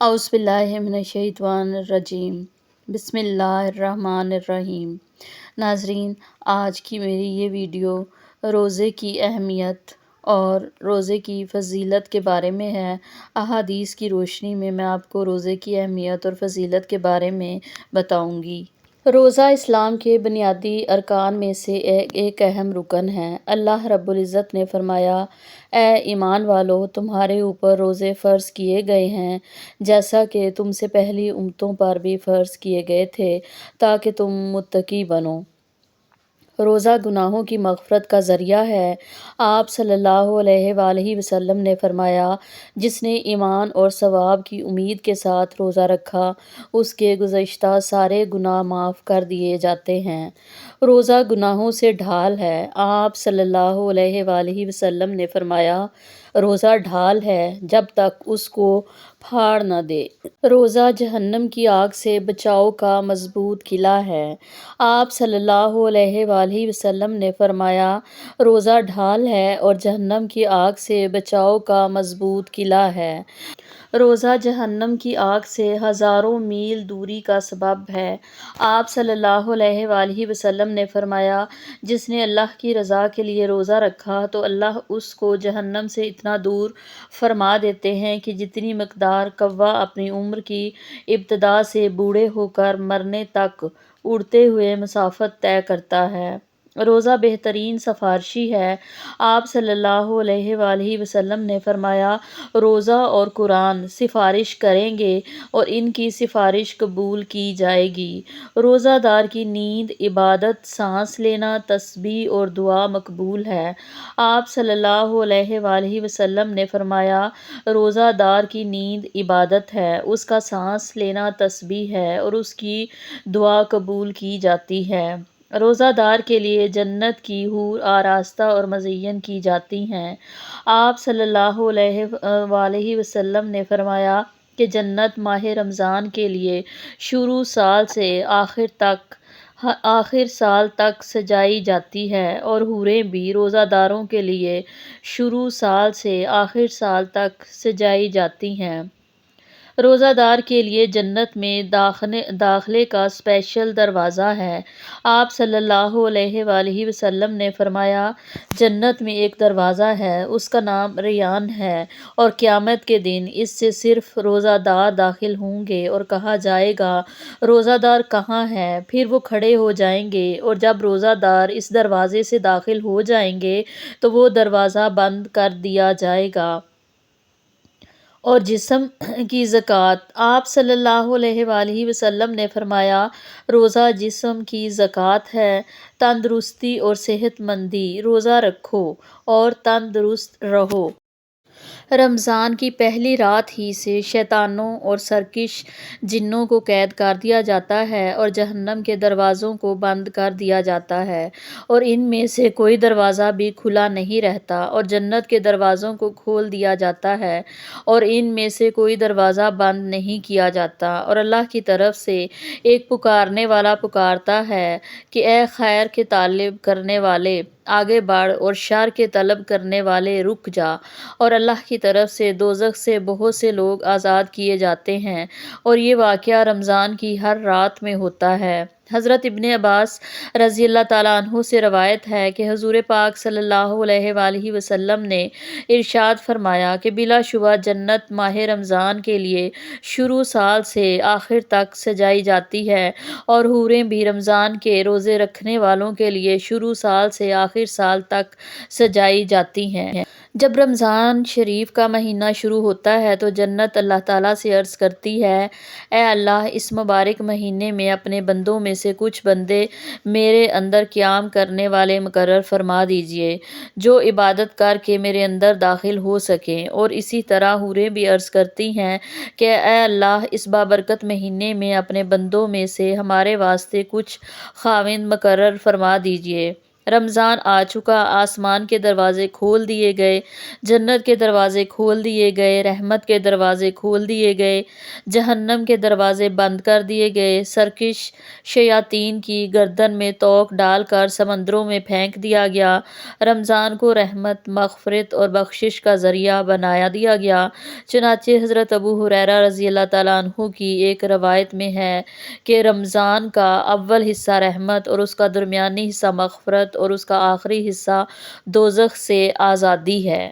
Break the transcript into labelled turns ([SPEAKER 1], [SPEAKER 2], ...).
[SPEAKER 1] اعوذ باللہ من الشیطان الرجیم بسم اللہ الرحمن الرحیم۔ ناظرین، آج کی میری یہ ویڈیو روزے کی اہمیت اور روزے کی فضیلت کے بارے میں ہے۔ احادیث کی روشنی میں میں آپ کو روزے کی اہمیت اور فضیلت کے بارے میں بتاؤں گی۔ روزہ اسلام کے بنیادی ارکان میں سے ایک اہم رکن ہے۔ اللہ رب العزت نے فرمایا، اے ایمان والو، تمہارے اوپر روزے فرض کیے گئے ہیں جیسا کہ تم سے پہلی امتوں پر بھی فرض کیے گئے تھے تاکہ تم متقی بنو۔ روزہ گناہوں کی مغفرت کا ذریعہ ہے۔ آپ صلی اللہ علیہ وآلہ وسلم نے فرمایا، جس نے ایمان اور ثواب کی امید کے ساتھ روزہ رکھا، اس کے گزشتہ سارے گناہ معاف کر دیے جاتے ہیں۔ روزہ گناہوں سے ڈھال ہے۔ آپ صلی اللہ علیہ وآلہ وسلم نے فرمایا، روزہ ڈھال ہے جب تک اس کو پھاڑ نہ دے۔ روزہ جہنم کی آگ سے بچاؤ کا مضبوط قلعہ ہے۔ آپ صلی اللہ علیہ وآلہ وسلم نے فرمایا، روزہ ڈھال ہے اور جہنم کی آگ سے بچاؤ کا مضبوط قلعہ ہے۔ روزہ جہنم کی آگ سے ہزاروں میل دوری کا سبب ہے۔ آپ صلی اللہ علیہ وآلہ وسلم نے فرمایا، جس نے اللہ کی رضا کے لیے روزہ رکھا تو اللہ اس کو جہنم سے اتنا دور فرما دیتے ہیں کہ جتنی مقدار کوا اپنی عمر کی ابتدا سے بوڑھے ہو کر مرنے تک اڑتے ہوئے مسافت طے کرتا ہے۔ روزہ بہترین سفارشی ہے۔ آپ صلی اللہ علیہ وآلہ وسلم نے فرمایا، روزہ اور قرآن سفارش کریں گے اور ان کی سفارش قبول کی جائے گی۔ روزہ دار کی نیند، عبادت، سانس لینا، تسبیح اور دعا مقبول ہے۔ آپ صلی اللہ علیہ وآلہ وسلم نے فرمایا، روزہ دار کی نیند عبادت ہے، اس کا سانس لینا تسبیح ہے اور اس کی دعا قبول کی جاتی ہے۔ روزہ دار کے لیے جنت کی حور آراستہ اور مزین کی جاتی ہیں۔ آپ صلی اللہ علیہ وآلہ وسلم نے فرمایا کہ جنت ماہ رمضان کے لیے شروع سال سے آخر سال تک سجائی جاتی ہے اور حوریں بھی روزہ داروں کے لیے شروع سال سے آخر سال تک سجائی جاتی ہیں۔ روزہ دار کے لیے جنت میں داخلے کا اسپیشل دروازہ ہے۔ آپ صلی اللہ علیہ وآلہ وسلم نے فرمایا، جنت میں ایک دروازہ ہے، اس کا نام ریان ہے، اور قیامت کے دن اس سے صرف روزہ دار داخل ہوں گے اور کہا جائے گا، روزہ دار کہاں ہے؟ پھر وہ کھڑے ہو جائیں گے اور جب روزہ دار اس دروازے سے داخل ہو جائیں گے تو وہ دروازہ بند کر دیا جائے گا۔ اور جسم کی زکوٰۃ۔ آپ صلی اللہ علیہ وآلہ وسلم نے فرمایا، روزہ جسم کی زکوٰۃ ہے۔ تندرستی اور صحت مندی۔ روزہ رکھو اور تندرست رہو۔ رمضان کی پہلی رات ہی سے شیطانوں اور سرکش جنوں کو قید کر دیا جاتا ہے اور جہنم کے دروازوں کو بند کر دیا جاتا ہے، اور ان میں سے کوئی دروازہ بھی کھلا نہیں رہتا، اور جنت کے دروازوں کو کھول دیا جاتا ہے اور ان میں سے کوئی دروازہ بند نہیں کیا جاتا، اور اللہ کی طرف سے ایک پکارنے والا پکارتا ہے کہ اے خیر کے طلب کرنے والے، آگے بڑھ، اور شر کے طلب کرنے والے، رک جا۔ اور اللہ کی طرف سے دوزخ سے بہت سے لوگ آزاد کیے جاتے ہیں، اور یہ واقعہ رمضان کی ہر رات میں ہوتا ہے۔ حضرت ابن عباس رضی اللہ تعالیٰ عنہ سے روایت ہے کہ حضور پاک صلی اللہ علیہ وآلہ وسلم نے ارشاد فرمایا کہ بلا شبہ جنت ماہ رمضان کے لیے شروع سال سے آخر تک سجائی جاتی ہے، اور حوریں بھی رمضان کے روزے رکھنے والوں کے لیے شروع سال سے آخر سال تک سجائی جاتی ہیں۔ جب رمضان شریف کا مہینہ شروع ہوتا ہے تو جنت اللہ تعالیٰ سے عرض کرتی ہے، اے اللہ، اس مبارک مہینے میں اپنے بندوں میں سے کچھ بندے میرے اندر قیام کرنے والے مقرر فرما دیجئے، جو عبادت کر کے میرے اندر داخل ہو سکیں۔ اور اسی طرح حوریں بھی عرض کرتی ہیں کہ اے اللہ، اس بابرکت مہینے میں اپنے بندوں میں سے ہمارے واسطے کچھ خاوند مقرر فرما دیجئے۔ رمضان آ چکا، آسمان کے دروازے کھول دیے گئے، جنت کے دروازے کھول دیے گئے، رحمت کے دروازے کھول دیے گئے، جہنم کے دروازے بند کر دیے گئے، سرکش شیاطین کی گردن میں توق ڈال کر سمندروں میں پھینک دیا گیا۔ رمضان کو رحمت، مغفرت اور بخشش کا ذریعہ بنا دیا گیا۔ چنانچہ حضرت ابو ہریرہ رضی اللہ تعالیٰ عنہ کی ایک روایت میں ہے کہ رمضان کا اول حصہ رحمت اور اس کا درمیانی حصہ مغفرت اور اس کا آخری حصہ دوزخ سے آزادی ہے۔